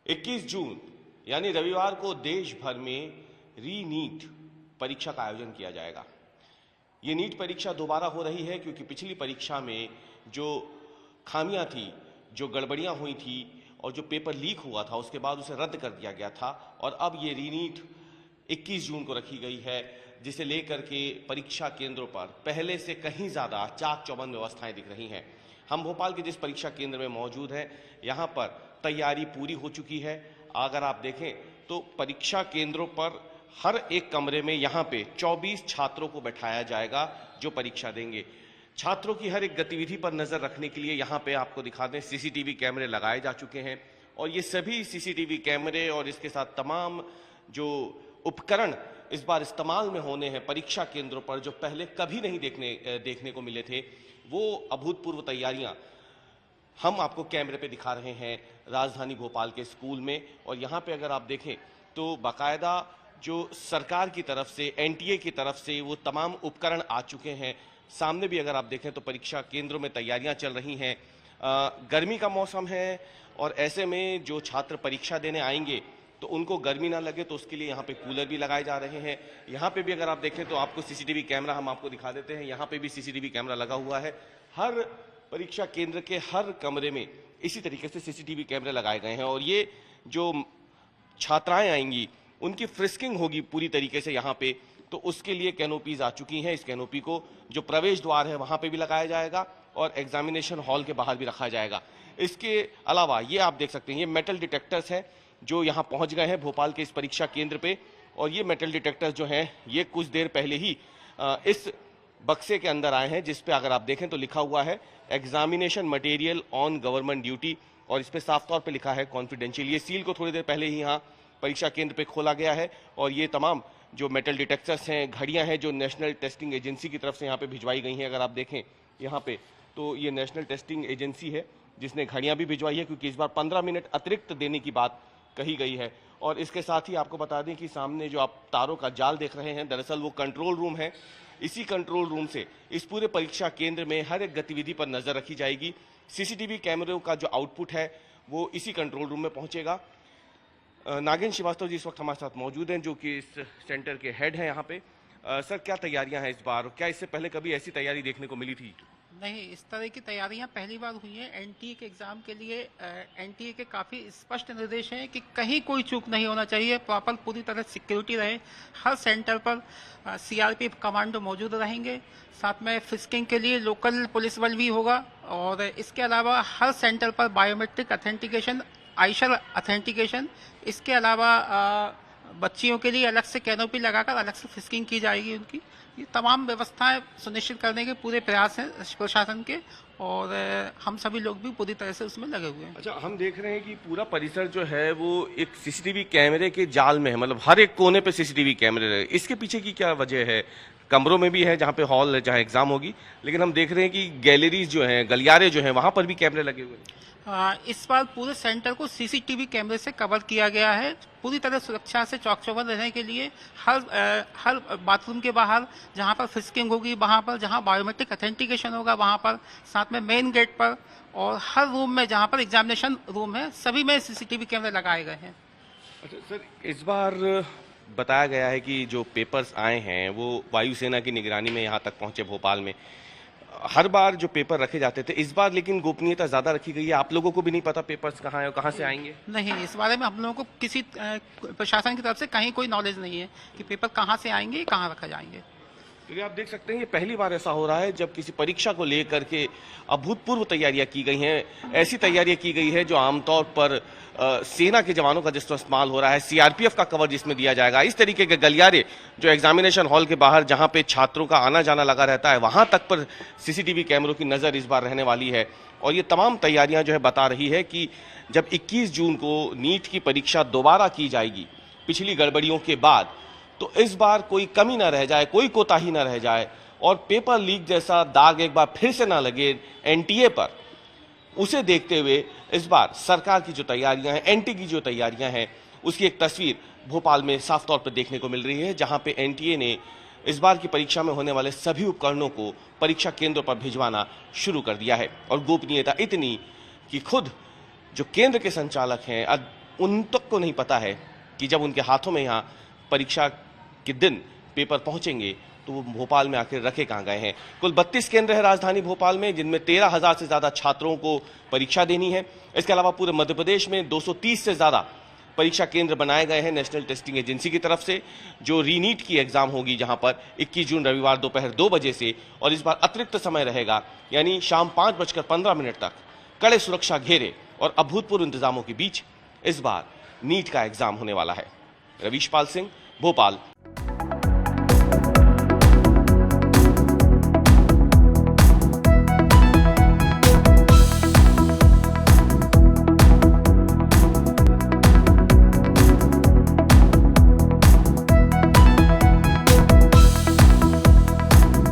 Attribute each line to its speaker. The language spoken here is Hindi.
Speaker 1: 21 जून यानी रविवार को देश भर में री-नीट परीक्षा का आयोजन किया जाएगा। ये नीट परीक्षा दोबारा हो रही है क्योंकि पिछली परीक्षा में जो खामियां थी, जो गड़बड़ियां हुई थी और जो पेपर लीक हुआ था उसके बाद उसे रद्द कर दिया गया था और अब ये री-नीट 21 जून को रखी गई है, जिसे लेकर के परीक्षा केंद्रों पर पहले से कहीं ज़्यादा चाक चौबंद व्यवस्थाएं दिख रही हैं। हम भोपाल के जिस परीक्षा केंद्र में मौजूद हैं, यहाँ पर तैयारी पूरी हो चुकी है। अगर आप देखें तो परीक्षा केंद्रों पर हर एक कमरे में यहाँ पे 24 छात्रों को बैठाया जाएगा जो परीक्षा देंगे। छात्रों की हर एक गतिविधि पर नजर रखने के लिए यहाँ पे आपको दिखा दें सीसीटीवी कैमरे लगाए जा चुके हैं और ये सभी सीसीटीवी कैमरे और इसके साथ तमाम जो उपकरण इस बार इस्तेमाल में होने हैं परीक्षा केंद्रों पर, जो पहले कभी नहीं देखने को मिले थे, वो अभूतपूर्व तैयारियां हम आपको कैमरे पे दिखा रहे हैं राजधानी भोपाल के स्कूल में। और यहाँ पे अगर आप देखें तो बाकायदा जो सरकार की तरफ से, एनटीए की तरफ से वो तमाम उपकरण आ चुके हैं। सामने भी अगर आप देखें तो परीक्षा केंद्रों में तैयारियां चल रही हैं। गर्मी का मौसम है और ऐसे में जो छात्र परीक्षा देने आएंगे तो उनको गर्मी ना लगे तो उसके लिए यहाँ पे कूलर भी लगाए जा रहे हैं। यहाँ पे भी अगर आप देखें तो आपको सीसीटीवी कैमरा हम आपको दिखा देते हैं। यहाँ पे भी सीसीटीवी कैमरा लगा हुआ है। हर परीक्षा केंद्र के हर कमरे में इसी तरीके से सीसीटीवी कैमरे लगाए गए हैं और ये जो छात्राएं आएंगी उनकी फ्रिस्किंग होगी पूरी तरीके से यहाँ पे, तो उसके लिए कैनोपीज आ चुकी हैं। इस कैनोपी को जो प्रवेश द्वार है वहाँ पे भी लगाया जाएगा और एग्जामिनेशन हॉल के बाहर भी रखा जाएगा। इसके अलावा ये आप देख सकते हैं, ये मेटल डिटेक्टर्स हैं जो यहाँ पहुँच गए हैं भोपाल के इस परीक्षा केंद्र पे। और ये मेटल डिटेक्टर्स जो हैं ये कुछ देर पहले ही इस बक्से के अंदर आए हैं, जिस पे अगर आप देखें तो लिखा हुआ है examination material on government duty और इस पे साफ तौर पे लिखा है कॉन्फिडेंशियल। ये सील को थोड़ी देर पहले ही यहाँ परीक्षा केंद्र पे खोला गया है और ये तमाम जो मेटल डिटेक्टर्स हैं, घड़ियां हैं जो नेशनल टेस्टिंग एजेंसी की तरफ से यहाँ पे भिजवाई गई हैं। अगर आप देखें यहाँ पे तो ये नेशनल टेस्टिंग एजेंसी है जिसने घड़ियां भी भिजवाई है, क्योंकि इस बार 15 मिनट अतिरिक्त देने की बात कही गई है। और इसके साथ ही आपको बता दें कि सामने जो आप तारों का जाल देख रहे हैं, दरअसल वो कंट्रोल रूम है। इसी कंट्रोल रूम से इस पूरे परीक्षा केंद्र में हर एक गतिविधि पर नजर रखी जाएगी। सीसीटीवी कैमरों का जो आउटपुट है वो इसी कंट्रोल रूम में पहुंचेगा। नागिन श्रीवास्तव जी इस वक्त हमारे साथ मौजूद हैं, जो कि इस सेंटर के हेड हैं यहाँ पे। सर, क्या तैयारियां हैं इस बार? क्या इससे पहले कभी ऐसी तैयारी देखने को मिली थी?
Speaker 2: नहीं, इस तरह की तैयारियां पहली बार हुई हैं। एनटीए के एग्जाम के लिए एनटीए के काफ़ी स्पष्ट निर्देश हैं कि कहीं कोई चूक नहीं होना चाहिए, प्रॉपर पूरी तरह सिक्योरिटी रहे। हर सेंटर पर सीआरपीएफ कमांडो मौजूद रहेंगे, साथ में फिस्किंग के लिए लोकल पुलिस बल भी होगा और इसके अलावा हर सेंटर पर बायोमेट्रिक अथेंटिकेशन, आइशर अथेंटिकेशन, इसके अलावा बच्चियों के लिए अलग से कैनोपी लगाकर अलग से फिस्किंग की जाएगी उनकी। ये तमाम व्यवस्थाएं सुनिश्चित करने के पूरे प्रयास हैं प्रशासन के और हम सभी लोग भी पूरी तरह से उसमें लगे हुए हैं।
Speaker 1: अच्छा, हम देख रहे हैं कि पूरा परिसर जो है वो एक सीसीटीवी कैमरे के जाल में है, मतलब हर एक कोने पे सीसीटीवी कैमरे रहे। इसके पीछे की क्या वजह है? कमरों में भी है जहाँ पे हॉल है, जहाँ एग्जाम होगी, लेकिन हम देख रहे हैं कि गैलरीज जो हैं, गलियारे जो हैं, वहाँ पर भी कैमरे लगे हुए हैं।
Speaker 2: इस बार पूरे सेंटर को सीसीटीवी कैमरे से कवर किया गया है, पूरी तरह सुरक्षा से चौक चौबंद रहने के लिए। हर बाथरूम के बाहर जहां पर फिस्किंग होगी वहां पर, जहां बायोमेट्रिक अथेंटिकेशन होगा वहां पर, साथ में मेन गेट पर और हर रूम में जहां पर एग्जामिनेशन रूम है सभी में सीसीटीवी कैमरे लगाए गए हैं।
Speaker 1: अच्छा सर, इस बार बताया गया है कि जो पेपर्स आए हैं वो वायुसेना की निगरानी में यहाँ तक पहुंचे भोपाल में। हर बार जो पेपर रखे जाते थे, इस बार लेकिन गोपनीयता ज्यादा रखी गई है। आप लोगों को भी नहीं पता पेपर्स कहाँ है और कहाँ से आएंगे?
Speaker 2: नहीं, इस बारे में हम लोगों को किसी प्रशासन की तरफ से कहीं कोई नॉलेज नहीं है कि पेपर कहाँ से आएंगे, कहाँ रखा जाएंगे।
Speaker 1: क्योंकि आप देख सकते हैं ये पहली बार ऐसा हो रहा है जब किसी परीक्षा को लेकर के अभूतपूर्व तैयारियां की गई हैं। ऐसी तैयारियां की गई है जो आमतौर पर सेना के जवानों का जिसमें इस्तेमाल हो रहा है, सीआरपीएफ का कवर जिसमें दिया जाएगा। इस तरीके के गलियारे जो एग्जामिनेशन हॉल के बाहर जहां पे छात्रों का आना जाना लगा रहता है, वहां तक पर सीसीटीवी कैमरों की नजर इस बार रहने वाली है। और ये तमाम तैयारियां जो है बता रही है कि जब 21 जून को नीट की परीक्षा दोबारा की जाएगी पिछली गड़बड़ियों के बाद, तो इस बार कोई कमी ना रह जाए, कोई कोताही ना रह जाए और पेपर लीक जैसा दाग एक बार फिर से ना लगे एनटीए पर। उसे देखते हुए इस बार सरकार की जो तैयारियां हैं, एनटीए की जो तैयारियां हैं, उसकी एक तस्वीर भोपाल में साफ तौर पर देखने को मिल रही है, जहां पे एनटीए ने इस बार की परीक्षा में होने वाले सभी उपकरणों को परीक्षा केंद्रों पर भिजवाना शुरू कर दिया है। और गोपनीयता इतनी कि खुद जो केंद्र के संचालक हैं, उन तक को नहीं पता है कि जब उनके हाथों में यहाँ परीक्षा के दिन पेपर पहुंचेंगे तो वो भोपाल में आखिर रखे कहाँ गए हैं। कुल 32 केंद्र है राजधानी भोपाल में, जिनमें 13,000 से ज्यादा छात्रों को परीक्षा देनी है। इसके अलावा पूरे मध्य प्रदेश में 230 से ज्यादा परीक्षा केंद्र बनाए गए हैं नेशनल टेस्टिंग एजेंसी की तरफ से। जो रीनीट की एग्जाम होगी जहां पर 21 जून रविवार दोपहर 2 बजे से, और इस बार अतिरिक्त समय रहेगा, यानी शाम 5:15 तक कड़े सुरक्षा घेरे और अभूतपूर्व इंतजामों के बीच इस बार नीट का एग्जाम होने वाला है। रवीश पाल सिंह, भोपाल।